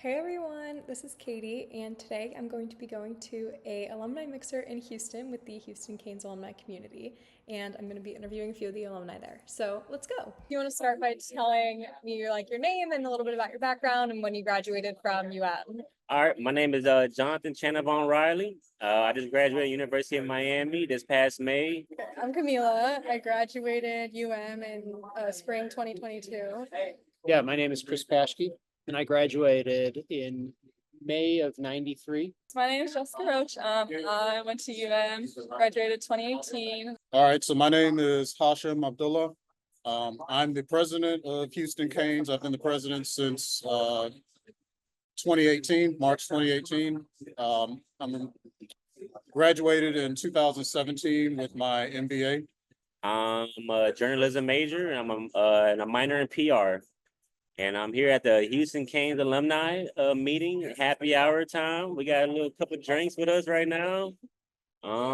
Hey everyone, this is Katie, and today I'm going to be going to a alumni mixer in Houston with the Houston Canes Alumni community, and I'm going to be interviewing a few of the alumni there. So let's go. You want to start by telling me your name and a little bit about your background and when you graduated from UM? All right, my name is Jonathan Chanavon Riley. I just graduated University of Miami this past May. I'm Camila. I graduated UM in spring 2022. Yeah, my name is Chris Paschke, and I graduated in May of '93. My name is Jessica Roach. I went to UM, graduated 2018. All right, so my name is Hashim Abdullah. I'm the president of Houston Canes. I've been the president since 2018, March 2018. I'm graduated in 2017 with my MBA. I'm a journalism major, and and a minor in PR. And I'm here at the Houston Canes Alumni meeting, happy hour time. We got a little couple drinks with us right now.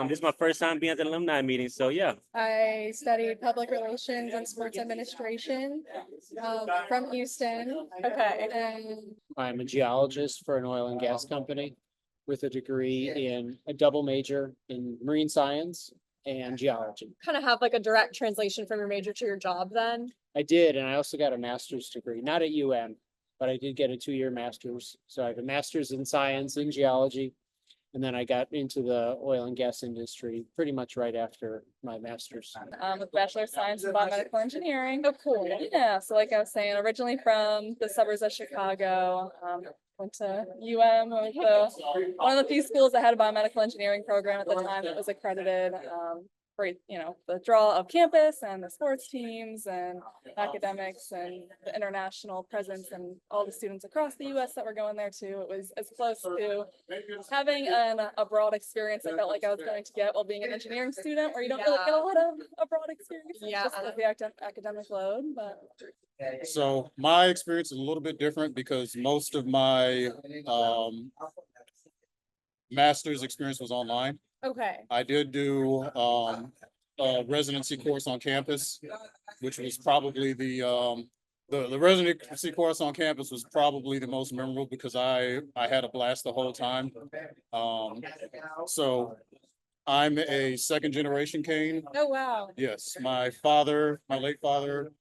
This is my first time being at the alumni meeting, so yeah. I studied public relations and sports administration from Houston. Okay. And I'm a geologist for an oil and gas company with a degree in a double major in marine science and geology. kind of have like a direct translation from your major to your job then? I did, and I also got a master's degree, not at UM, but I did get a 2-year master's. So I have a master's in science and geology, and then I got into the oil and gas industry pretty much right after my master's. With Bachelor of Science in Biomedical Engineering. Oh, cool. Yeah, so like I was saying, originally from the suburbs of Chicago. Went to UM, one of the few schools that had a biomedical engineering program at the time that was accredited. For the draw of campus and the sports teams and academics and the international presence and all the students across the U.S. that were going there too. It was as close to having a broad experience I felt like I was going to get while being an engineering student, where you don't really get a lot of a broad experience. Yeah. Just with the academic load, but. So my experience is a little bit different because most of my master's experience was online. Okay. I did do a residency course on campus, which was probably the residency course on campus was probably the most memorable because I had a blast the whole time. So I'm a second generation Cane. Oh, wow. Yes, my late father,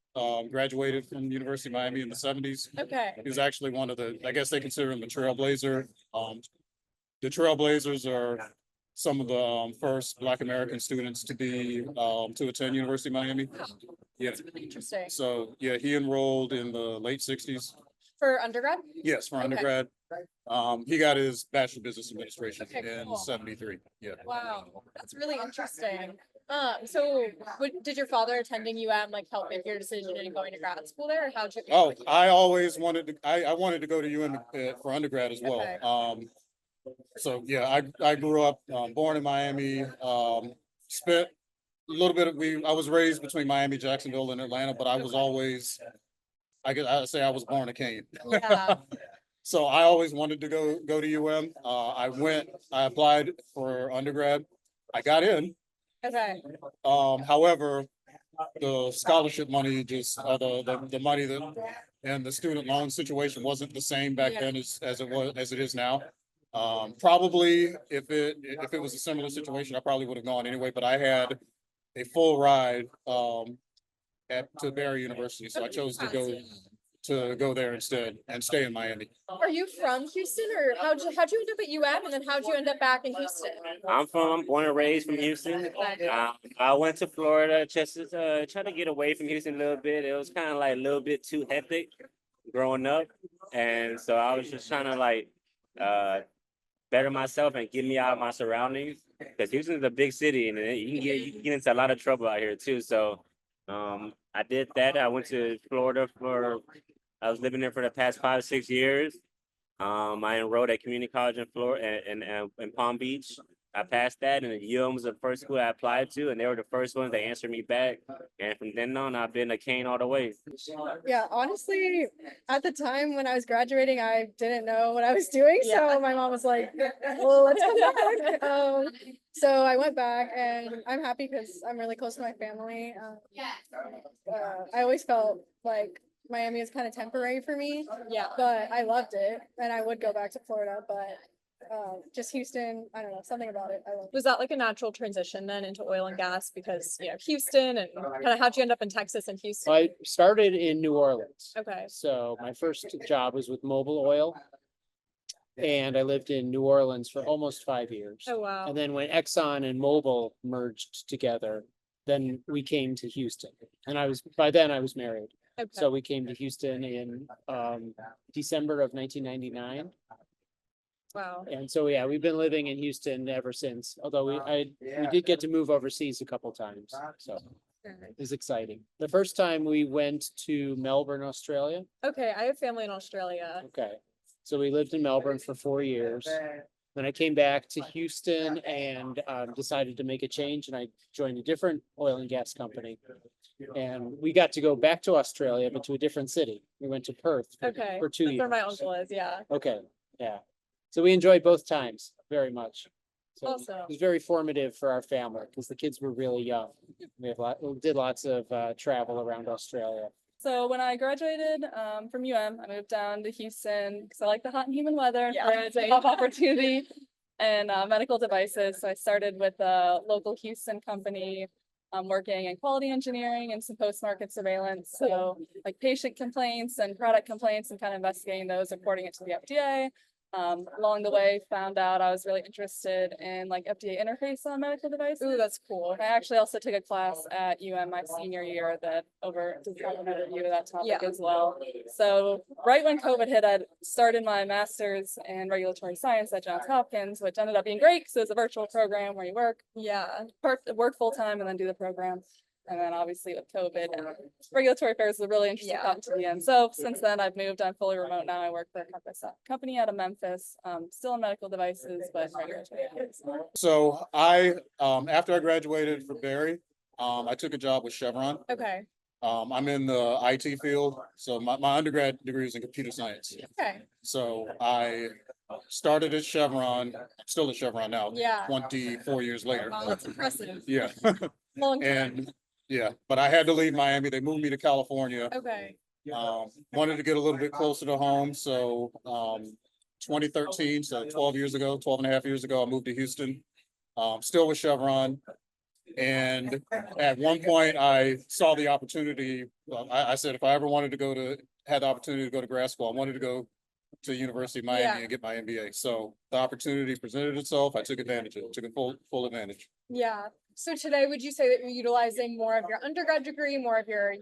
graduated from the University of Miami in the 70s. Okay. He was actually one of I guess they consider him a trailblazer. The Trailblazers are some of the first Black American students to to attend University of Miami. Yeah. That's really interesting. So yeah, he enrolled in the late 60s. For undergrad? Yes, for Okay. undergrad. He got his Bachelor of Business Administration Okay, in cool. 73. Yeah. Wow, that's really interesting. So did your father attending UM help make your decision in going to grad school there, or how'd you? Oh, I always wanted to. I wanted to go to UM for undergrad as well. Okay. So yeah, I grew up born in Miami. Spent a little bit I was raised between Miami, Jacksonville, and Atlanta, but I was always. I'd say I was born a Cane. Yeah. So I always wanted to go to UM. I applied for undergrad. I got in. Okay. However, the scholarship money the money and the student loan situation wasn't the same back then as it is now. Probably if it was a similar situation, I probably would have gone anyway, but I had a full ride to Barry University, so I chose to go there instead and stay in Miami. Are you from Houston, or how'd you end up at UM, and then how'd you end up back in Houston? I'm born and raised from Houston. I went to Florida just to try to get away from Houston a little bit. It was kind of like a little bit too hectic growing up, and so I was just trying to better myself and get me out of my surroundings, because Houston is a big city and you can get into a lot of trouble out here too. So I did that. I went to Florida I was living there for the past 5 or 6 years. I enrolled at community college in Florida in Palm Beach. I passed that, and UM was the first school I applied to, and they were the first ones that answered me back. And from then on, I've been a Cane all the way. Yeah, honestly, at the time when I was graduating, I didn't know what I was doing. So my mom was like, well, let's come back. So I went back, and I'm happy because I'm really close to my family. I always felt like Miami is kind of temporary for me, Yeah. but I loved it and I would go back to Florida, but just Houston, I don't know, something about it. I love. Was that like a natural transition then into oil and gas because, Houston and kind of how'd you end up in Texas and Houston? I started in New Orleans. Okay. So my first job was with Mobil Oil. And I lived in New Orleans for almost 5 years. Oh, wow. And then when Exxon and Mobil merged together, then we came to Houston. And by then I was married. Okay. So we came to Houston in December of 1999. Wow. And so, yeah, we've been living in Houston ever since, although we did get to move overseas a couple times. So it was exciting. The first time we went to Melbourne, Australia. Okay, I have family in Australia. Okay. So we lived in Melbourne for 4 years. Then I came back to Houston and decided to make a change, and I joined a different oil and gas company. And we got to go back to Australia, but to a different city. We went to Perth Okay. for 2 That's years. where my uncle is, yeah. Okay, yeah. So we enjoyed both times very much. So Awesome. it was very formative for our family because the kids were really young. We did lots of travel around Australia. So when I graduated from I moved down to Houston because I like the hot and humid weather. Yeah, for a same. job opportunity and medical devices. So I started with a local Houston company working in quality engineering and some post-market surveillance. So like patient complaints and product complaints and kind of investigating those, reporting it to the FDA. Along the way, found out I was really interested in like FDA interface on medical devices. Ooh, that's cool. I actually also took a class at my senior year that did an overview of that topic as well. So right when COVID hit, I'd started my master's in regulatory science at Johns Hopkins, which ended up being great because it was a virtual program where you work full time and then do the program. And then obviously with COVID and regulatory affairs was a really interesting thought to the end. So since then I've moved. I'm fully remote now. I work for a company out of Memphis, still in medical devices, but regulatory affairs. So I, after I graduated from Barry, I took a job with Chevron. Okay. I'm in the IT field, so my undergrad degree is in computer science. Okay. So I started at Chevron, I'm still at Chevron now, Yeah. 24 years later. Wow, that's impressive. Yeah, Long time. and yeah, but I had to leave Miami. They moved me to California. Okay. Wanted to get a little bit closer to home, so 2013, so 12 and a half years ago, I moved to Houston. Still with Chevron. And at one point I saw the opportunity. Well, I said if I ever wanted to had the opportunity to go to grad school, I wanted to go to the University of Miami and get my MBA. So the opportunity presented itself. I took advantage of it, took full advantage. Yeah. So today, would you say that you're utilizing more of your undergrad degree, more of your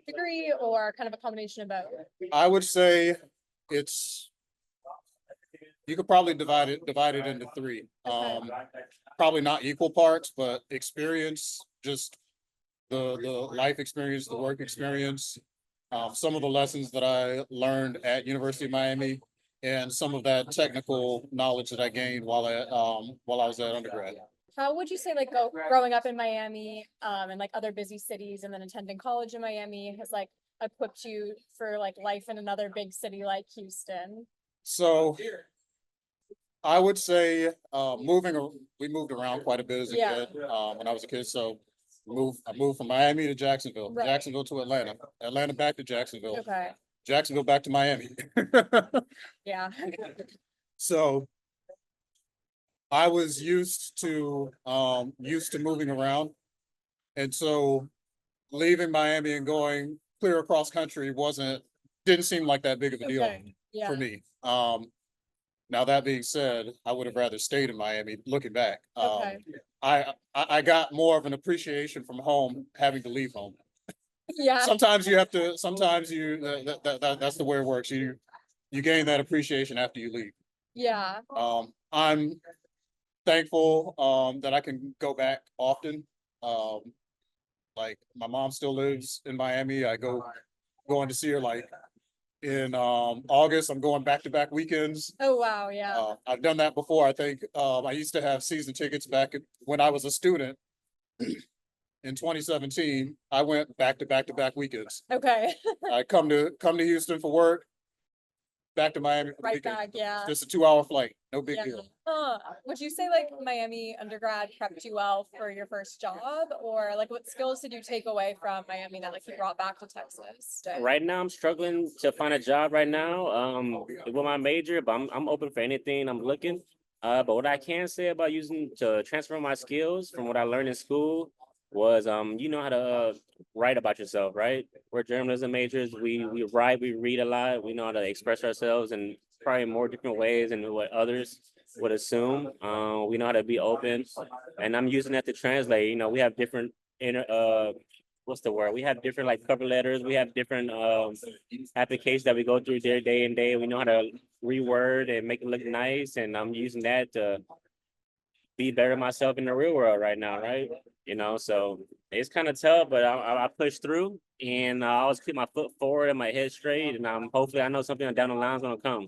degree, or kind of a combination of both? I would say you could probably divide it into three. Probably not equal parts, but experience, just the life experience, the work experience, some of the lessons that I learned at University of Miami, and some of that technical knowledge that I gained while I was at undergrad. How would you say growing up in Miami and other busy cities and then attending college in Miami has equipped you for life in another big city like Houston? So I would say we moved around quite a bit as a kid when I was a kid. So I moved from Miami to Jacksonville, Jacksonville to Atlanta, Atlanta back to Jacksonville, Okay. Jacksonville back to Miami. Yeah. So I was used to moving around. And so leaving Miami and going clear across country didn't seem like that big of a deal for me. Now that being said, I would have rather stayed in Miami looking back. I got more of an appreciation from home having to leave home. Yeah. Sometimes that's the way it works. You gain that appreciation after you leave. Yeah. I'm thankful that I can go back often. Like my mom still lives in Miami. I going to see her in August. I'm going back-to-back weekends. Oh wow, yeah. I've done that before. I think I used to have season tickets back when I was a student. In 2017, I went back-to-back weekends. Okay. I come to Houston for work, back to Miami. for the Right weekend. back, yeah. Just a 2 hour flight, no big Yeah. deal. Would you say like Miami undergrad prepped you well for your first job, or like what skills did you take away from Miami that like you brought back to Texas? Right now, I'm struggling to find a job right now. With my major, but I'm open for anything. I'm looking. But what I can say about using to transfer my skills from what I learned in school was, you know how to write about yourself, right? We're journalism majors. We write, we read a lot. We know how to express ourselves in probably more different ways than what others would assume. We know how to be open, and I'm using that to translate. You know, we have different inner what's the word? We have different like cover letters. We have different applications that we go through day in day. We know how to reword and make it look nice, and I'm using that to be better myself in the real world right now, right? You know, so it's kind of tough, but I push through, and I always keep my foot forward and my head straight, and hopefully I know something down the line's gonna come.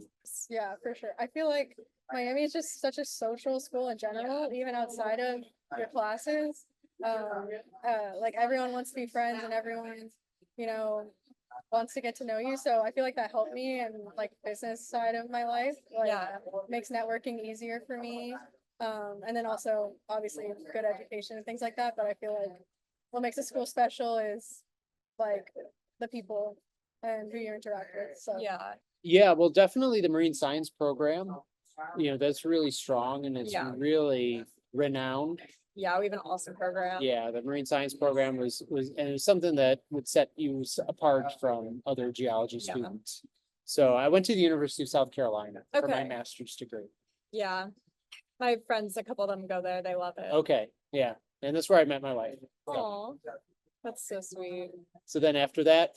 Yeah, for sure. I feel like Miami is just such a social school in general, even outside of your classes. Like everyone wants to be friends and everyone, you know, wants to get to know you. So I feel like that helped me and like business side of my life. Like Yeah. makes networking easier for me. And then also obviously good education and things like that. But I feel like what makes a school special is like the people and who you interact with. So Yeah, Yeah, well, definitely the marine science program, that's really strong and it's Yeah. really renowned. yeah, we have an awesome program. Yeah, the marine science program and it was something that would set you apart from other geology Yeah. students. So I went to the University of South Carolina for my Okay. master's degree. Yeah. My friends, a couple of them go there. They love it. Okay, yeah, and that's where I met my wife. So- Aw, that's so sweet. So then after that,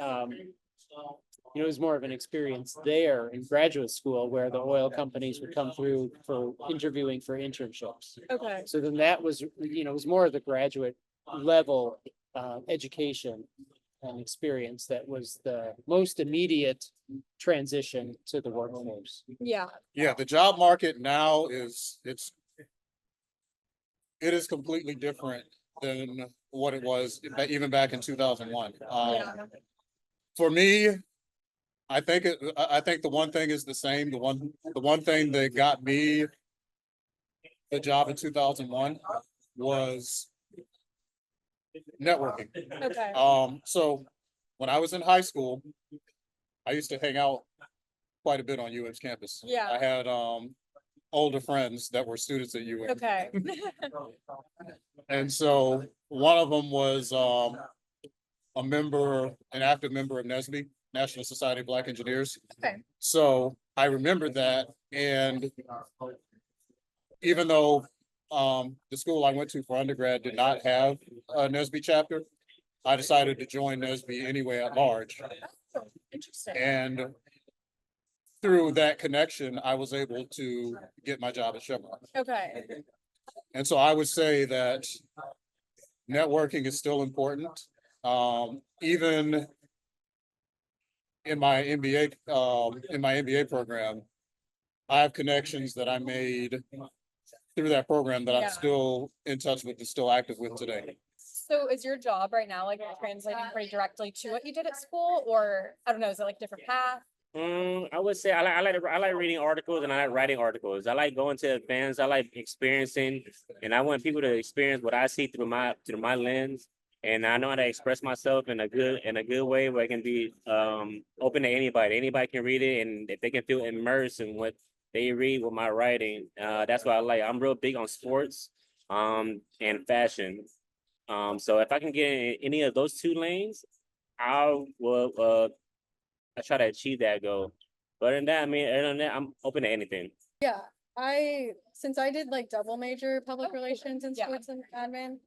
it was more of an experience there in graduate school where the oil companies would come through for interviewing for internships. Okay. So then that was, it was more of the graduate level education and experience that was the most immediate transition to the workforce. Yeah. Yeah, the job market now it is completely different than what it was even back in 2001. Yeah. For me, I think the one thing is the same. The one thing that got me the job in 2001 was networking. Okay. So when I was in high school, I used to hang out quite a bit on UM's campus. Yeah. I had older friends that were students at UM. Okay. And so one of them was an active member of NSBE, National Society of Black Engineers. Okay. So I remembered that, and even though the school I went to for undergrad did not have a NSBE chapter, I decided to join NSBE anyway at large. Interesting. And through that connection, I was able to get my job at Chevron. Okay. And so I would say that networking is still important. Even in my MBA program, I have connections that I made through that program that Yeah. I'm still in touch with and still active with today. So is your job right now like translating pretty directly to what you did at school, or I don't know, is it like different path? I would say I like reading articles and I like writing articles. I like going to events. I like experiencing, and I want people to experience what I see through my lens. And I know how to express myself in a good way where I can be open to anybody. Anybody can read it, and if they can feel immersed in what they read with my writing, that's what I like. I'm real big on sports, and fashion. So if I can get in any of those two lanes, I will. I try to achieve that goal. But other than that, other than that, I'm open to anything. yeah, since I did like double major public relations and Yeah. sports and admin,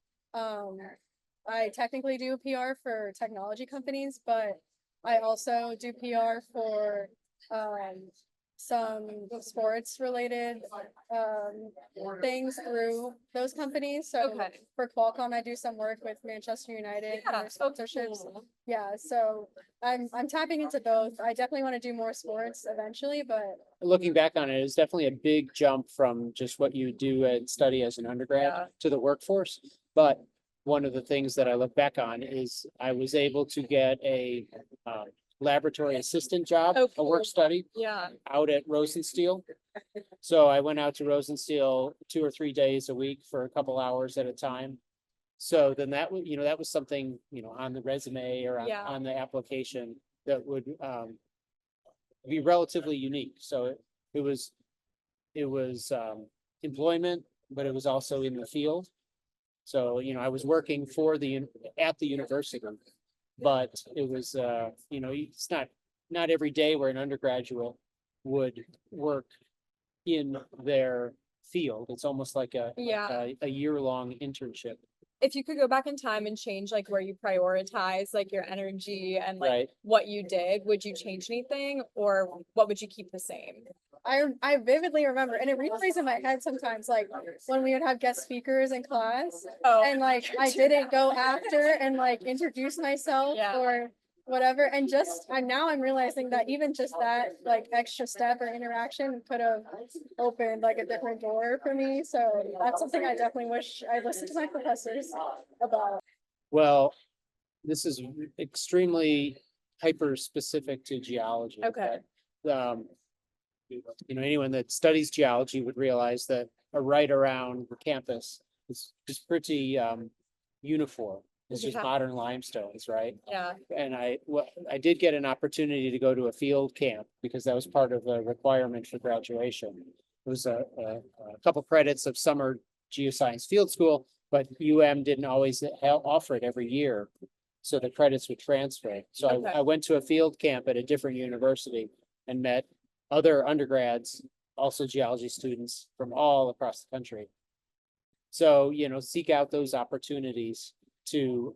I technically do PR for technology companies, but I also do PR for some sports related things through those companies. So Okay. for Qualcomm, I do some work with Manchester United and Yeah. their sponsorships. Cool. Yeah, so I'm tapping into both. I definitely want to do more sports eventually, but Looking back on it, it's definitely a big jump from just what you do and study as an undergrad Yeah. to the workforce. But one of the things that I look back on is I was able to get a laboratory assistant job, Oh, a work cool. study Yeah. out at Rosensteel. So I went out to Rosensteel 2 or 3 days a week for a couple hours at a time. So then that would, that was something, on the resume or Yeah. on the application that would be relatively unique. So it was employment, but it was also in the field. So, I was working at the university, but it was, it's not every day where an undergraduate would work in their field. It's almost like Yeah. a year-long internship, If you could go back in time and change like where you prioritize like your energy and like right? what you did, would you change anything or what would you keep the same? I vividly remember, and it replays in my head sometimes, like when we would have guest speakers in class, Oh, and like I didn't go after and like introduce myself Yeah. or whatever, and now I'm realizing that even just that like extra step or interaction could have opened like a different door for me. So that's something I definitely wish I listened to my professors about. Well, this is extremely hyper specific to geology. Okay. but, anyone that studies geology would realize that a right around the campus is pretty uniform. It's just Yeah. modern limestones, right? Yeah. And I did get an opportunity to go to a field camp because that was part of the requirement for graduation. It was a couple credits of summer geoscience field school, but didn't always offer it every year. So the credits would transfer. So Okay. I went to a field camp at a different university and met other undergrads, also geology students from all across the country. So, seek out those opportunities to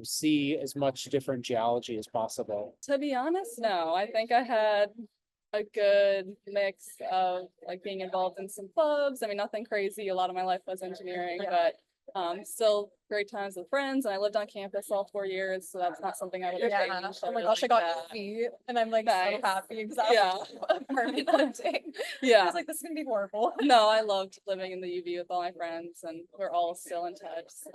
see as much different geology as possible. To be honest, no, I think I had a good mix of like being involved in some clubs. I mean, nothing crazy. A lot of my life was engineering, but still great times with friends. And I lived on campus all 4 years, so that's not something I would have Yeah. changed. Oh my really gosh, I got like that. E and I'm like Nice. so happy because I Yeah. was apartment living. I Yeah. was like, this is gonna be horrible. No, I loved living in the UV with all my friends, and we're all still in touch. So.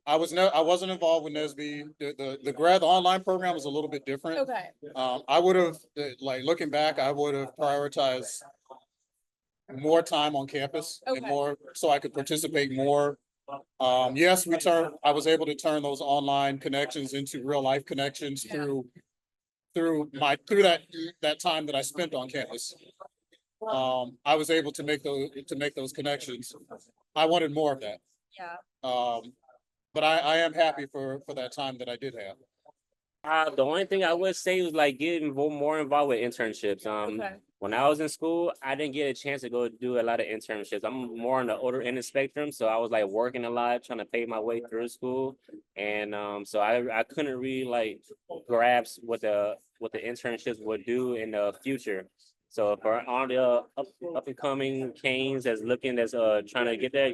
I wasn't involved with NSB. The grad, the online program was a little bit different. Okay. I would have, like, looking back, I would have prioritized more time on campus and Okay. more, so I could participate more. Yes, I was able to turn those online connections into real life connections through that time that I spent on campus. I was able to make those connections. I wanted more of that. Yeah. But I am happy for that time that I did have. The only thing I would say was like getting more involved with internships. Okay. When I was in school, I didn't get a chance to go do a lot of internships. I'm more on the older end of the spectrum, so I was like working a lot, trying to pay my way through school, and so I couldn't really like grasp what the internships would do in the future. So for all the up and coming Canes that's trying to get there,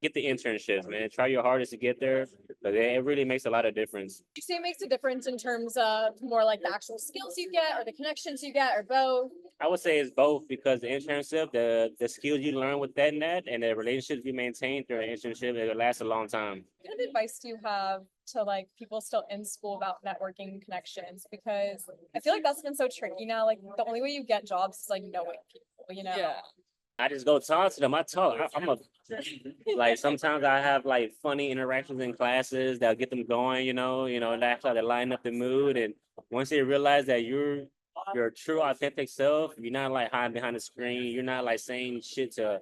get the internships, man. Try your hardest to get there, but it really makes a lot of difference. You say it makes a difference in terms of more like the actual skills you get or the connections you get or both? I would say it's both because the internship, the skills you learn with that and the relationships you maintain through an internship, it will last a long time. What kind of advice do you have to like people still in school about networking connections? Because I feel like that's been so tricky now. Like the only way you get jobs is like knowing people, you know? Yeah. I just go talk to them. Like sometimes I have like funny interactions in classes that'll get them going, that's how they line up the mood. And once they realize that you're your true authentic self, you're not like hiding behind the screen, you're not like saying shit to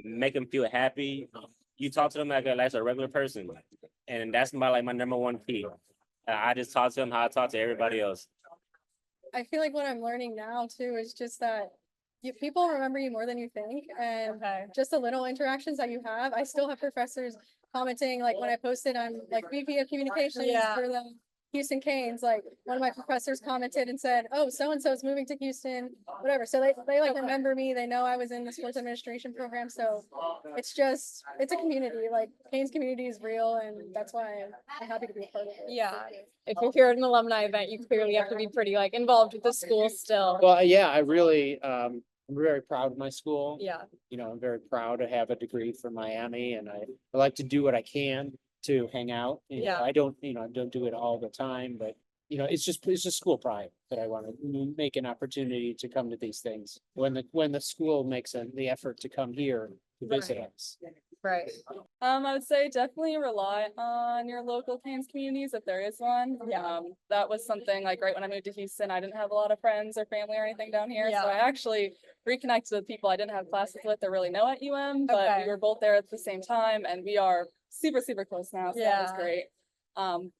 make them feel happy. You talk to them like a regular person. And that's my number one key. I just talk to them how I talk to everybody else. I feel like what I'm learning now too is just that people remember you more than you think, and just the little interactions that you have. I still have professors commenting, like when I posted, I'm like VP of communications for the Houston Canes. Like one of my professors commented and said, "Oh, so and so is moving to Houston, whatever." So they like remember me. They know I was in the sports administration program. So it's a community. Like Canes community is real, and that's why I'm happy to be a part of it. Yeah. If you're here at an alumni event, you clearly have to be pretty like involved with the school still. Well, yeah, I really, I'm very proud of my school. Yeah. I'm very proud to have a degree from Miami, and I like to do what I can to hang out. Yeah. I don't do it all the time, but you know, it's just school pride that I want to make an opportunity to come to these things. When the school makes the effort to come here to visit us. Right. I would say definitely rely on your local Canes communities if there is one. That was something like right when I moved to Houston, I didn't have a lot of friends or family or anything down here. Yeah. So I actually reconnected with people I didn't have classes with or really know at UM, but Okay. we were both there at the same time and we are super, super close now. So that was Yeah. great.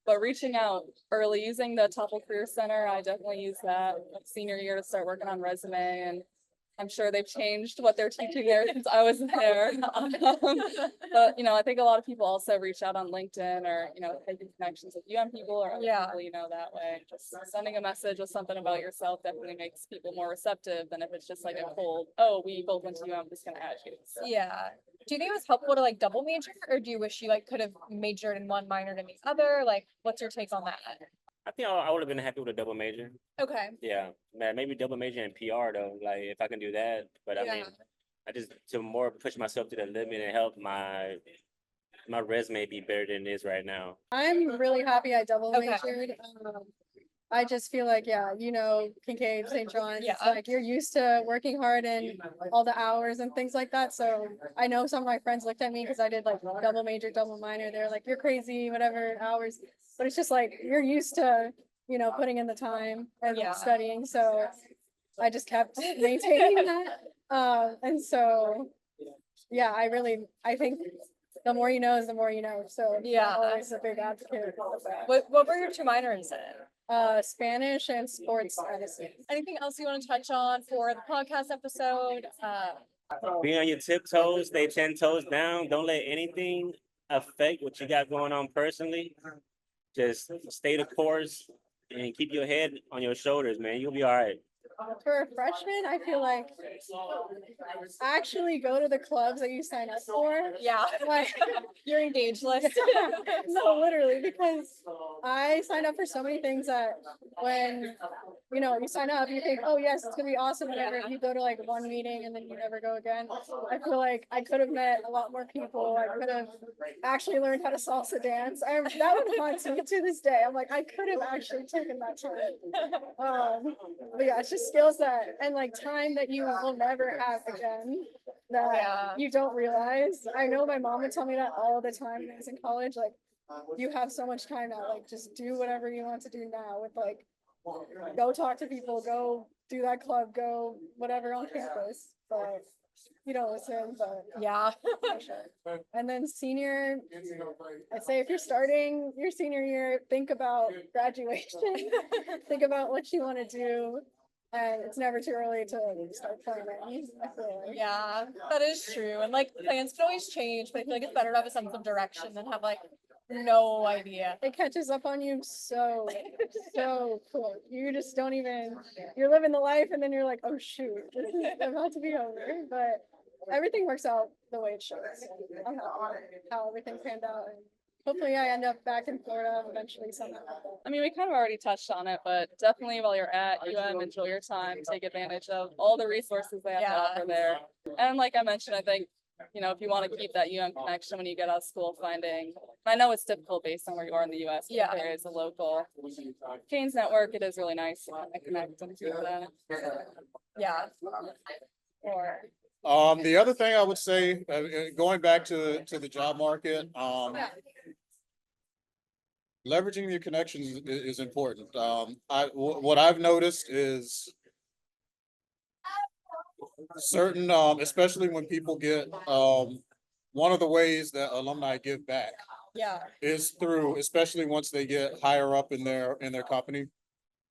But reaching out early, using the Topple Career Center, I definitely use that senior year to start working on resume, and I'm sure they've changed what they're teaching there since I was there. But you know, I think a lot of people also reach out on LinkedIn or, you know, making connections with UM people or other Yeah. people, you know, that way. Just sending a message with something about yourself definitely makes people more receptive than if it's just like a cold, oh, we both went to UM, I'm just gonna add you. So. Yeah. Do you think it was helpful to like double major, or do you wish you like could have majored in one minor in the other? Like, what's your take on that? I think I would have been happy with a double major. Okay. Yeah, man, maybe double major in PR though, like if I can do that. But I Yeah. mean, I just to more push myself to the limit and help my resume be better than it is right now. I'm really happy I double Okay. majored. I just feel like, yeah, you know, Kincaid, St. John's, Yeah. it's like you're used to working hard and all the hours and things like that. So I know some of my friends looked at me because I did like double major, double minor. They're like, you're crazy, whatever hours. But it's just like you're used to, you know, putting in the time and Yeah. studying. So I just kept maintaining that. And so, yeah, I think the more you know is the more you know. So Yeah. I'm always a big advocate of that. What were your two minors in? Spanish and sports medicine. Anything else you want to touch on for the podcast episode? Be on your tiptoes, stay 10 toes down. Don't let anything affect what you got going on personally. Just stay the course and keep your head on your shoulders, man. You'll be all right. For a freshman, I feel like actually go to the clubs that you sign up for. Yeah. Like, Your engaged list. no, literally, because I signed up for so many things that when, you know, you sign up, you think, oh yes, it's gonna be awesome, whatever. You go to like one meeting and then you never go again. I feel like I could have met a lot more people. I could have actually learned how to salsa dance. That would haunt me to this day. I'm like, I could have actually taken that time. But yeah, it's just skills that and like time that you will never have again that Yeah. you don't realize. I know my mom would tell me that all the time when I was in college. Like, you have so much time now. Like, just do whatever you want to do now. With like, go talk to people, go do that club, go whatever on campus. But you don't listen. But Yeah. for sure. And then senior, I'd say if you're starting your senior year, think about graduation. Think about what you want to do. And it's never too early to start planning. I feel like. Yeah, that is true. And like plans can always change, but I feel like it's better to have a sense of direction than have like no idea. It catches up on you so quick. You just don't even, you're living the life and then you're like, oh shoot, this is about to be over. But everything works out the way it should. I'm happy how everything panned out. And hopefully I end up back in Florida eventually somehow. I mean, we kind of already touched on it, but definitely while you're at UM, enjoy your time, take advantage of all the resources they have to offer there. And like I mentioned, I think, you know, if you want to keep that UM connection when you get out of school, I know it's difficult based on where you are in the US, but Yeah. if there is a local Canes network, it is really nice to connect and do that. Yeah. Or The other thing I would say, going back to the job market, leveraging your connections is important. What I've noticed is certain, especially when people get, one of the ways that alumni give back Yeah. is through, especially once they get higher up in their company,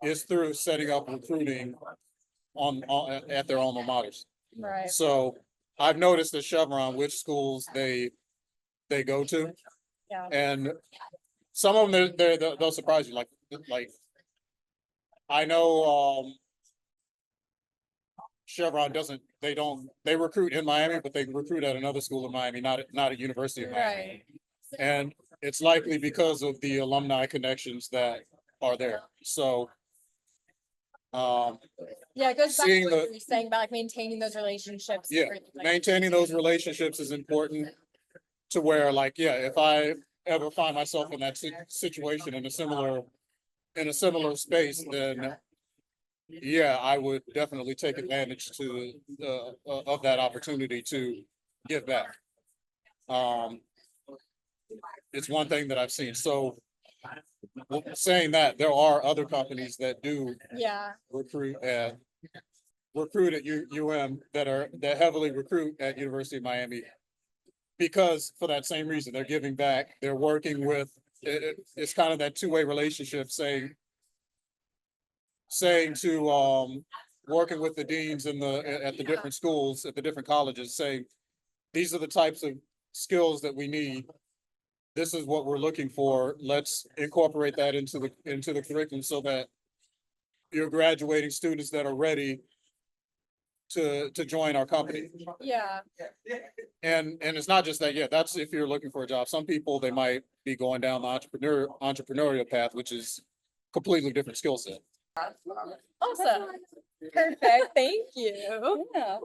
is through setting up recruiting at their alma maters. Right. So I've noticed at Chevron which schools they go to. Yeah. And some of them they'll surprise you. Like I know Chevron they recruit in Miami, but they recruit at another school in Miami, not at University of Miami. Right. And it's likely because of the alumni connections that are there. So Yeah, it goes back to seeing what the- you were saying about like maintaining those relationships. Yeah, maintaining those relationships is important to where, like, yeah, if I ever find myself in that situation in a similar in a similar space, then yeah, I would definitely take advantage of that opportunity to give back. Um, it's one thing that I've seen. So saying that, there are other companies that do Yeah, recruit at UM that heavily recruit at University of Miami, because for that same reason, they're giving back, they're working with, it's kind of that two-way relationship, saying to, working with the deans at the different schools, at the different colleges, saying, these are the types of skills that we need. This is what we're looking for. Let's incorporate that into the curriculum so that you're graduating students that are ready to join our company. yeah, And it's not just that, yeah, that's if you're looking for a job. Some people, they might be going down the entrepreneurial path, which is completely different skill set. Awesome. Perfect. Thank you. Yeah.